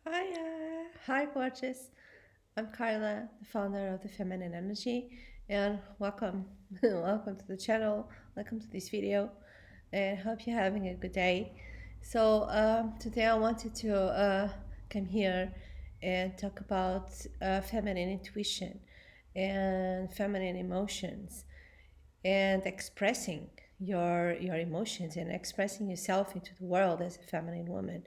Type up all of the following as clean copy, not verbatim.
Hi, gorgeous. I'm Carla, the founder of the Feminine Energy, and welcome, welcome to the channel. Welcome to this video, and hope you're having a good day. Today I wanted to come here and talk about feminine intuition and feminine emotions and expressing your emotions and expressing yourself into the world as a feminine woman.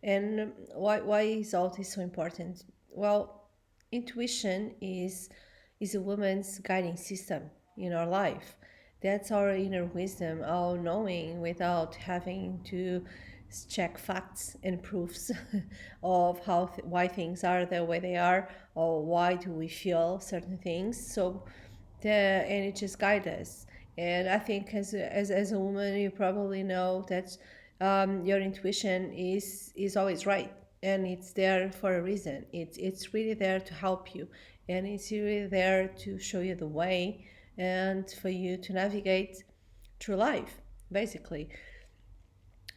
And why is all this so important? Well, intuition is a woman's guiding system in our life. That's our inner wisdom, our knowing without having to check facts and proofs of why things are the way they are, or why do we feel certain things. And it just guides us. And I think as a woman, you probably know that your intuition is always right, and it's there for a reason. It's really there to help you, and it's really there to show you the way and for you to navigate through life, basically.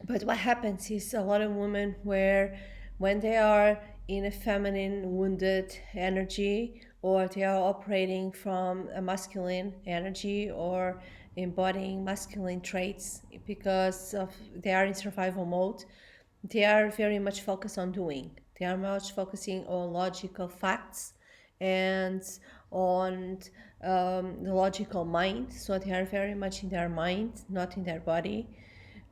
But what happens is a lot of women where when they are in a feminine wounded energy, or they are operating from a masculine energy, or embodying masculine traits because of they are in survival mode, they are very much focused on doing. They are much focusing on logical facts and on the logical mind. So they are very much in their mind, not in their body.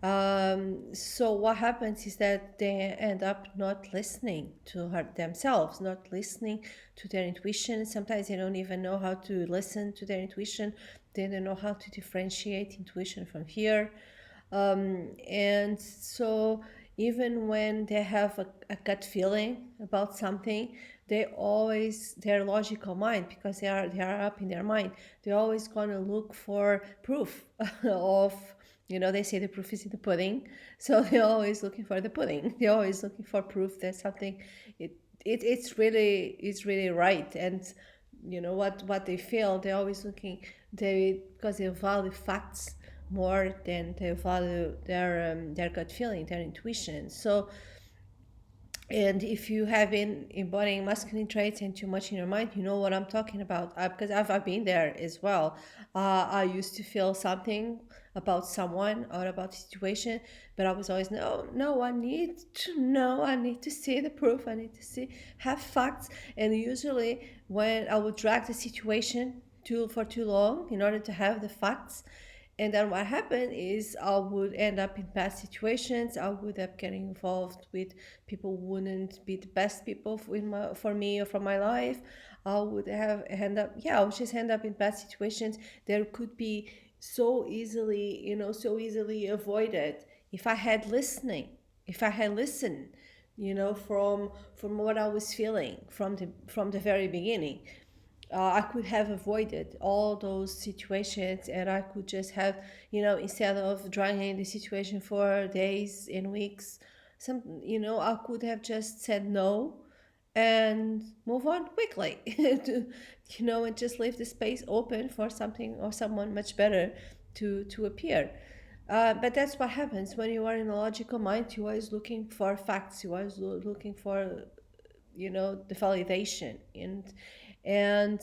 So what happens is that they end up not listening to themselves, not listening to their intuition. Sometimes they don't even know how to listen to their intuition. They don't know how to differentiate intuition from fear. And so even when they have a gut feeling about something, their logical mind, because they are up in their mind, they're always gonna look for proof of, they say the proof is in the pudding. So they're always looking for the pudding. They're always looking for proof that something it, it's really right. And what they feel, they're always looking, they because they value facts more than they value their gut feeling, their intuition. So, and if you have been embodying masculine traits and too much in your mind, you know what I'm talking about. Because I've been there as well. I used to feel something about someone or about a situation, but I was always, no, no, I need to know, I need to see the proof, I need to have facts. And usually, when I would drag the situation for too long in order to have the facts, and then what happened is I would end up in bad situations. I would end up getting involved with people who wouldn't be the best people for me or for my life. I would just end up in bad situations that could be so easily avoided if I had listened, from what I was feeling from the very beginning. I could have avoided all those situations, and I could just have, instead of dragging the situation for days and weeks, I could have just said no and move on quickly and just leave the space open for something or someone much better to appear. But that's what happens when you are in a logical mind. You're always looking for facts. You're always looking for the validation, and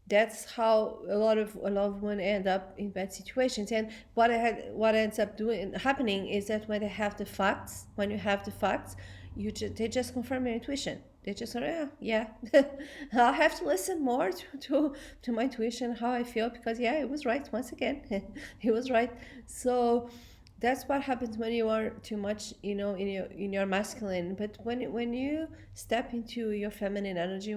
that's how a lot of women end up in bad situations. And what ends up doing happening is that when you have the facts, they just confirm your intuition. They just say, yeah, yeah. I'll have to listen more to my intuition, how I feel, because yeah, it was right once again. It was right. So that's what happens when you are too much, in your masculine. But when you step into your feminine energy,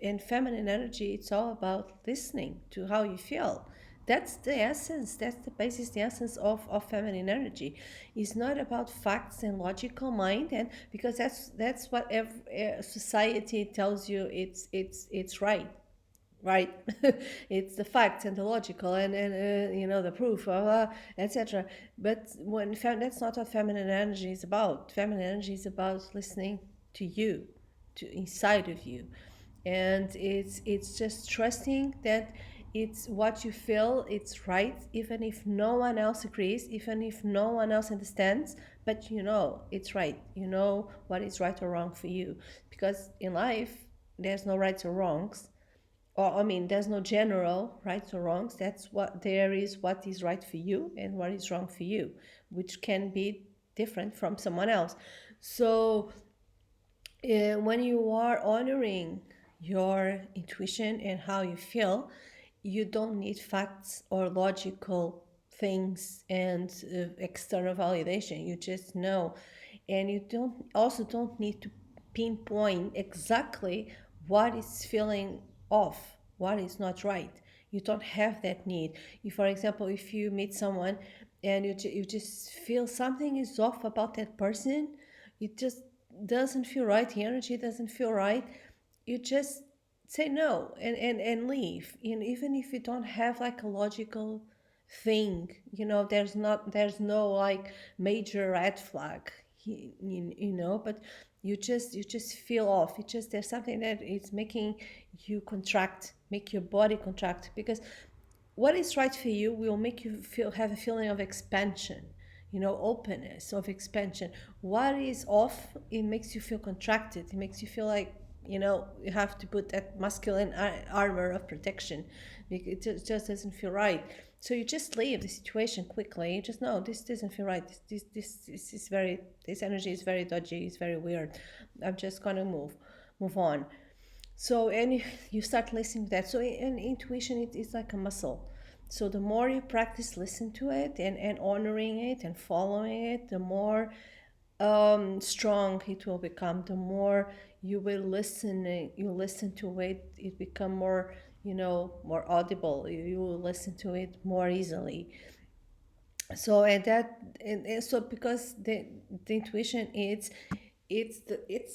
and feminine energy, it's all about listening to how you feel. That's the essence, that's the basis, the essence of feminine energy. It's not about facts and logical mind, and because that's what society tells you it's right. It's the facts and the logical, and the proof, etc. But that's not what feminine energy is about. Feminine energy is about listening to you, to inside of you. And it's just trusting that It's what you feel, it's right, even if no one else agrees, even if no one else understands, but you know it's right. You know what is right or wrong for you. Because in life, there's no rights or wrongs. Or, I mean, there's no general rights or wrongs. That's what there is, what is right for you and what is wrong for you, which can be different from someone else. So when you are honoring your intuition and how you feel, you don't need facts or logical things and external validation. You just know, and you don't need to pinpoint exactly what is feeling off, what is not right. You don't have that need. If, for example, if you meet someone and you just feel something is off about that person, it just doesn't feel right, the energy doesn't feel right, you just say no and leave. And even if you don't have like a logical thing, there's no like major red flag, but you just feel off. It just there's something that is making you contract, make your body contract, because what is right for you will make you have a feeling of expansion, openness, of expansion. What is off, it makes you feel contracted. It makes you feel like, you have to put that masculine armor of protection. It just doesn't feel right. So you just leave the situation quickly. You just know this doesn't feel right. This is very, this energy is very dodgy. It's very weird. I'm just gonna move on. So, and you start listening to that. So in intuition, it's like a muscle. So the more you practice listen to it and honoring it and following it, the more strong it will become. The more you listen to it, it become more, more audible. You will listen to it more easily. So and so because the intuition, it's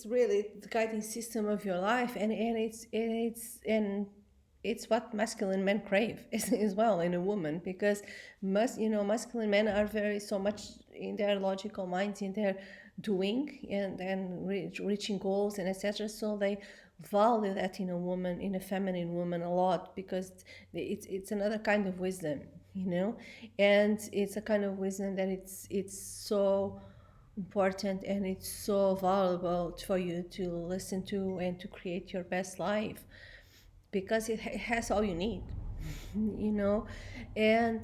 really the guiding system of your life, and it's what masculine men crave as well in a woman, because masculine men are very so much in their logical minds, in their doing and reaching goals and etc. So they value that in a woman, in a feminine woman, a lot, because it's another kind of wisdom, and it's a kind of wisdom that it's so important, and it's so valuable for you to listen to and to create your best life, because it has all you need, you know and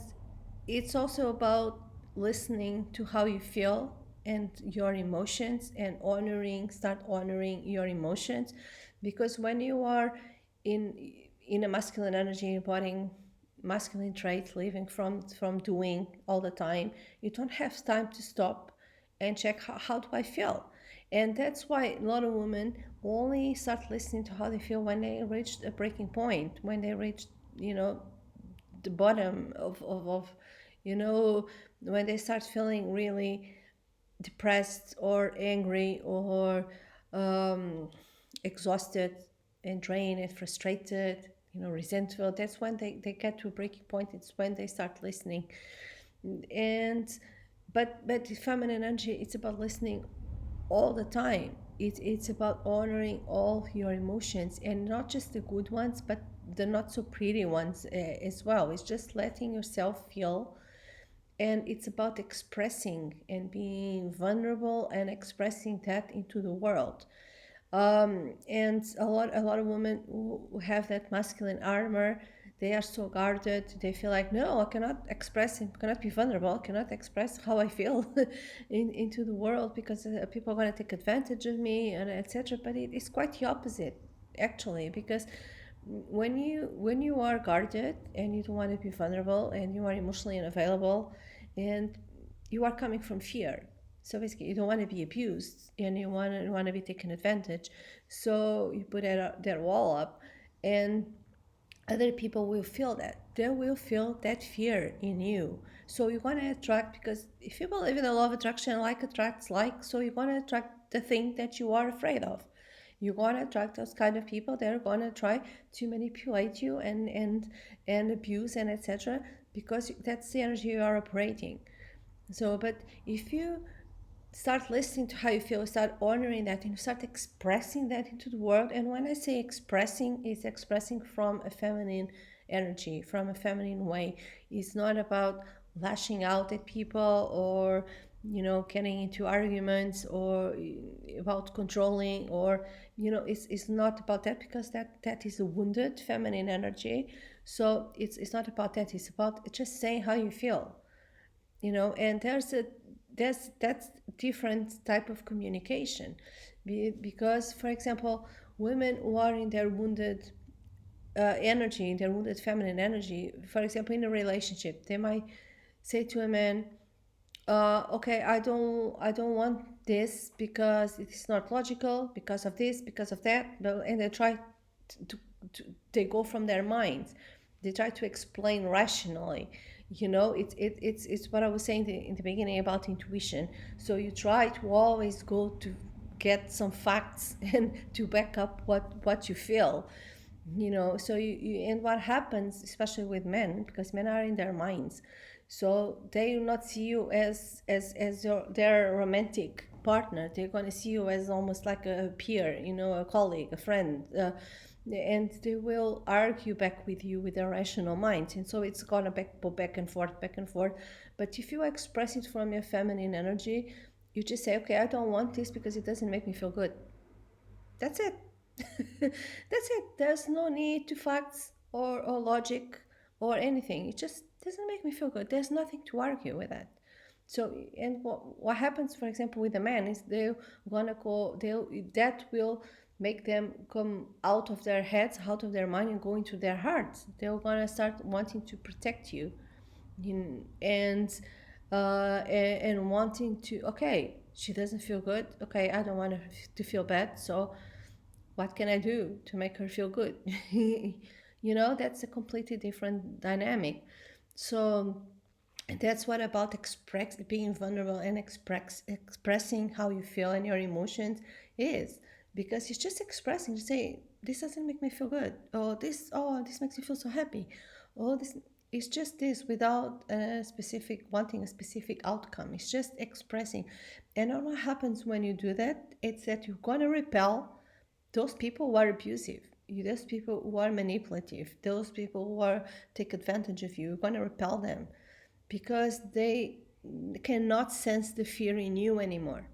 it's also about listening to how you feel and your emotions, and start honoring your emotions, because when you are in in a masculine energy, embodying masculine traits, living from doing all the time, you don't have time to stop and check how do I feel. And that's why a lot of women only start listening to how they feel when they reach a breaking point, when they reach, you know the bottom of you know when they start feeling really depressed or angry or um, exhausted and drained and frustrated, resentful. That's when they get to a breaking point. It's when they start listening. And but the feminine energy, it's about listening all the time. It's about honoring all your emotions, and not just the good ones, but the not so pretty ones as well. It's just letting yourself feel, and it's about expressing and being vulnerable and expressing that into the world. And a lot of women who have that masculine armor, they are so guarded. They feel like, no, I cannot express, cannot be vulnerable, cannot express how I feel into the world, because people are going to take advantage of me and etc. But it is quite the opposite, actually, because when you are guarded and you don't want to be vulnerable and you are emotionally unavailable, and you are coming from fear. So basically, you don't want to be abused and you want to be taken advantage. So you put that wall up, and other people will feel that. They will feel that fear in you. So you want to attract, because if you believe in the law of attraction, like attracts like, so you want to attract the thing that you are afraid of. You want to attract those kind of people that are going to try to manipulate you and abuse and etc. Because that's the energy you are operating. So, but if you start listening to how you feel, start honoring that, and start expressing that into the world. And when I say expressing, it's expressing from a feminine energy, from a feminine way. It's not about lashing out at people or getting into arguments or about controlling, or it's not about that, because that is a wounded feminine energy. So it's not about that. It's about just saying how you feel. And that's different type of communication. Because, for example, women who are in their wounded energy, in their wounded feminine energy, for example, in a relationship, they might say to a man, okay, I don't want this because it's not logical, because of this, because of that. And they try to, they go from their minds, they try to explain rationally. It's what I was saying in the beginning about intuition. So you try to always go to get some facts and to back up what you feel. So and what happens, especially with men, because men are in their minds, so they will not see you as their romantic partner. They're going to see you as almost like a peer, a colleague, a friend, and they will argue back with you with their rational mind. And so it's going to go back and forth, back and forth. But if you express it from your feminine energy, you just say, okay, I don't want this because it doesn't make me feel good. That's it. That's it. There's no need to facts or logic or anything. It just doesn't make me feel good. There's nothing to argue with that. So, and what happens, for example, with the man is they're gonna go. That will make them come out of their heads, out of their mind, and go into their hearts. They're gonna start wanting to protect you, and wanting to. Okay, she doesn't feel good. Okay, I don't want her to feel bad. So what can I do to make her feel good? That's a completely different dynamic. So that's what about being vulnerable and expressing how you feel and your emotions is, because it's just expressing to say, this doesn't make me feel good, or this makes me feel so happy, or this. It's just this, without wanting a specific outcome. It's just expressing. And what happens when you do that, it's that you're going to repel those people who are abusive, those people who are manipulative, those people who are take advantage of you. You're going to repel them because they cannot sense the fear in you anymore.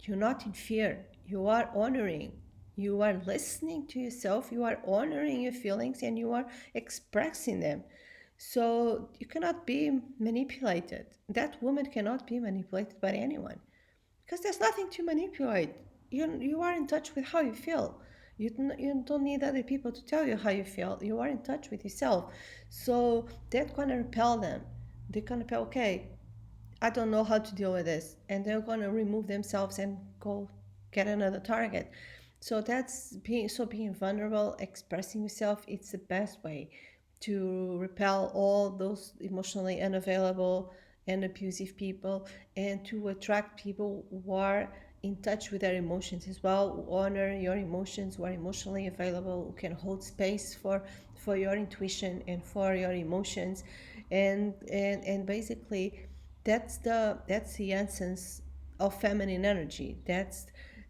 You're not in fear. You are honoring. You are listening to yourself. You are honoring your feelings and you are expressing them. So you cannot be manipulated. That woman cannot be manipulated by anyone because there's nothing to manipulate. You are in touch with how you feel. You don't need other people to tell you how you feel. You are in touch with yourself. So that's going to repel them. They're going to be, okay, I don't know how to deal with this. And they're going to remove themselves and go get another target. So that's being vulnerable, expressing yourself. It's the best way to repel all those emotionally unavailable and abusive people, and to attract people who are in touch with their emotions as well, who honor your emotions, who are emotionally available, who can hold space for your intuition and for your emotions. And basically that's the essence of feminine energy.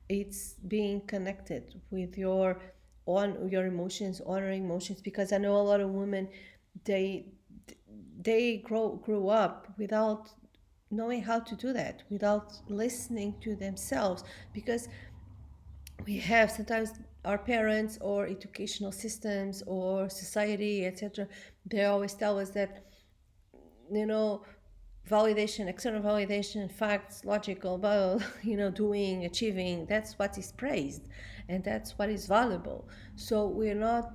It's being connected with your emotions, honoring emotions. Because I know a lot of women, they grew up without knowing how to do that, without listening to themselves. Because we have sometimes our parents or educational systems or society, etc., they always tell us that, you know validation, external validation, facts, logical, but doing, achieving, that's what is praised, and that's what is valuable. So we're not,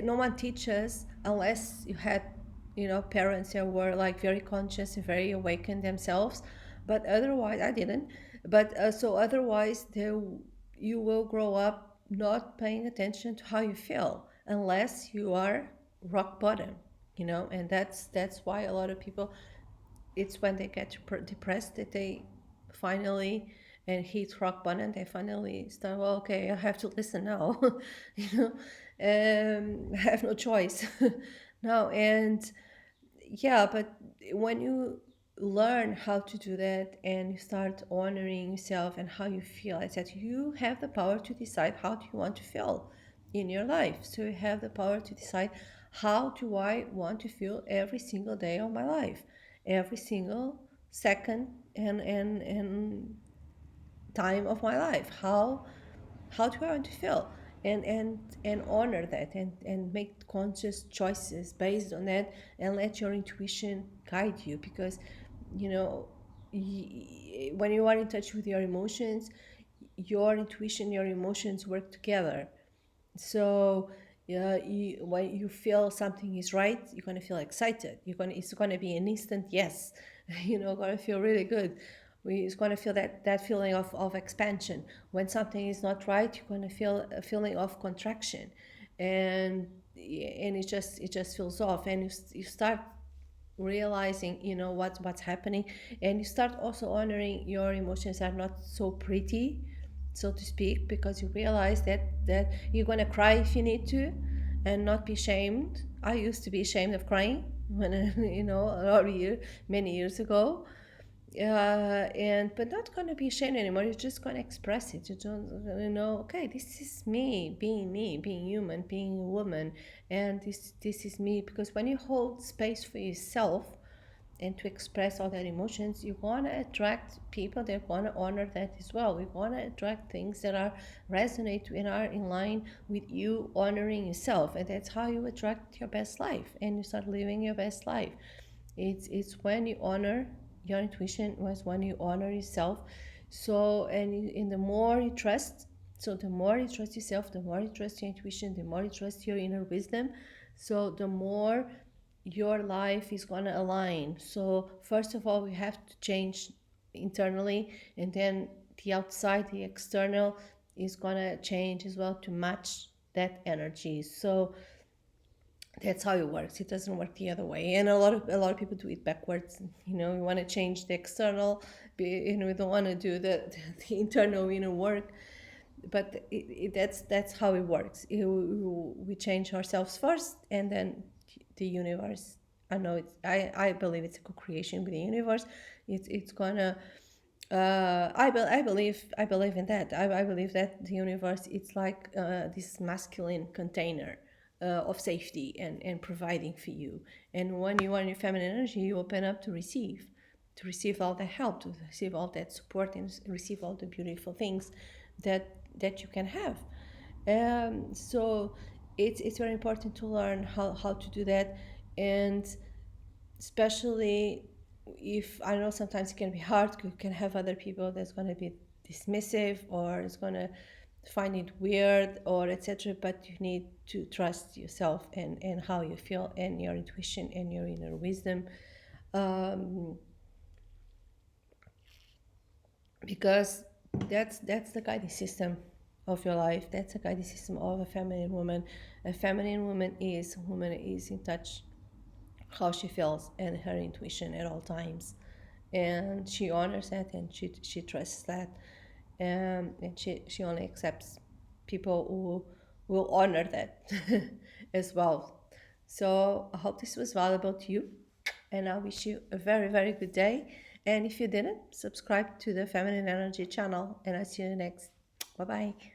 no one teaches, unless you had parents that were like very conscious and very awakened themselves. But otherwise, I didn't. But so otherwise, you will grow up not paying attention to how you feel unless you are rock bottom. And that's why a lot of people, it's when they get depressed that they finally, and hit rock bottom, they finally start, well, okay, I have to listen now. you know I have no choice. No. And yeah, but when you learn how to do that and you start honoring yourself and how you feel, I said you have the power to decide how do you want to feel in your life. So you have the power to decide How do I want to feel every single day of my life, every single second and time of my life? How do I want to feel? And honor that, and make conscious choices based on that, and let your intuition guide you, because you know when you are in touch with your emotions, your intuition, your emotions work together. So yeah, when you feel something is right, you're gonna feel excited. It's gonna be an instant yes. Gonna feel really good. It's gonna feel that feeling of expansion. When something is not right, you're gonna feel a feeling of contraction, and it just feels off, and you start realizing what's happening, and you start also honoring your emotions are not so pretty, so to speak, because you realize that you're gonna cry if you need to, and not be shamed. I used to be ashamed of crying when a lot of many years ago, and but not gonna be ashamed anymore. You're just gonna express it. You don't okay, this is me, being human, being a woman, and this is me. Because when you hold space for yourself and to express all that emotions, you want to attract people that want to honor that as well. We want to attract things that are resonate and are in line with you honoring yourself, and that's how you attract your best life and you start living your best life. It's when you honor your intuition, was when you honor yourself. So, and in the more you trust, so the more you trust yourself, the more you trust your intuition, the more you trust your inner wisdom, so the more your life is going to align. So first of all, we have to change internally, and then the outside, the external, is going to change as well to match that energy. So that's how it works. It doesn't work the other way, and a lot of people do it backwards. We want to change the external, we don't want to do the internal inner work. But that's how it works. We change ourselves first, and then the universe. I believe it's a co-creation with the universe. It's gonna. I believe in that. I believe that the universe, it's like this masculine container of safety and providing for you. And when you are in your feminine energy, you open up to receive all the help, to receive all that support, and receive all the beautiful things that you can have. So it's very important to learn how to do that, and especially if I know sometimes it can be hard. You can have other people that's going to be dismissive, or it's going to find it weird, or etc. But you need to trust yourself and how you feel, and your intuition and your inner wisdom, um, because that's the guiding system of your life. That's the guiding system of a feminine woman. A feminine woman is in touch how she feels and her intuition at all times, and she honors that, and she trusts that, and she only accepts people who will honor that as well. So I hope this was valuable to you, and I wish you a very, very good day. And if you didn't, subscribe to the Feminine Energy channel, and I'll see you next. Bye bye.